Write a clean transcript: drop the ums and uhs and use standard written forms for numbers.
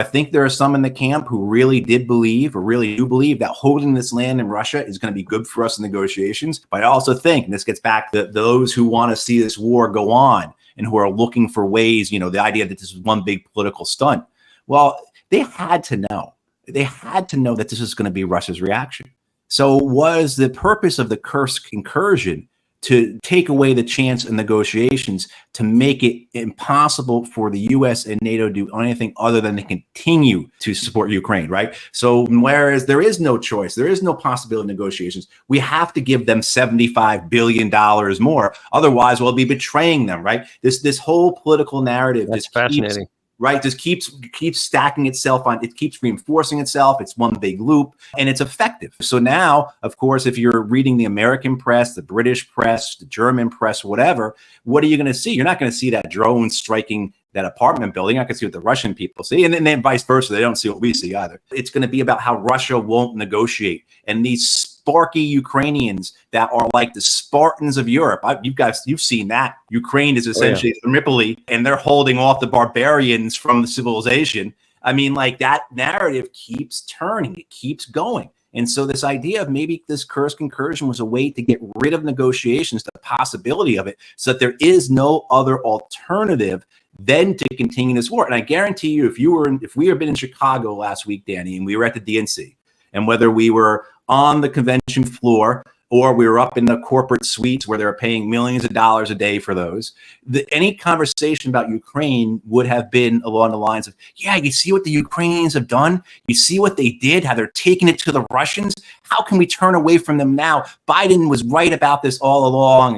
I think there are some in the camp who really did believe, or really do believe, that holding this land in Russia is going to be good for us in negotiations. But I also think, and this gets back to those who want to see this war go on and who are looking for ways, the idea that this is one big political stunt. Well, they had to know. They had to know that this is going to be Russia's reaction. So was the purpose of the Kursk incursion to take away the chance in negotiations, to make it impossible for the U.S. and NATO to do anything other than to continue to support Ukraine, right? So whereas there is no choice, there is no possibility of negotiations, we have to give them $75 billion more. Otherwise, we'll be betraying them, right? This whole political narrative. That's fascinating. Right, just keeps stacking itself on. It keeps reinforcing itself. It's one big loop, and it's effective. So now, of course, if you're reading the American press, the British press, the German press, whatever, what are you going to see? You're not going to see that drone striking that apartment building. You're not going to see what the Russian people see, and then vice versa. They don't see what we see either. It's going to be about how Russia won't negotiate, and these sparky Ukrainians that are like the Spartans of Europe. You've seen that. Ukraine is essentially Gallipoli, and they're holding off the barbarians from the civilization. I mean, like, that narrative keeps turning. It keeps going. And so this idea of maybe this Kursk incursion was a way to get rid of negotiations, the possibility of it, so that there is no other alternative than to continue this war. And I guarantee you, if we had been in Chicago last week, Danny, and we were at the DNC, and whether we were on the convention floor or we were up in the corporate suites where they're paying millions of dollars a day for those, any conversation about Ukraine would have been along the lines of, yeah, you see what the Ukrainians have done? You see what they did, how they're taking it to the Russians? How can we turn away from them now? Biden was right about this all along.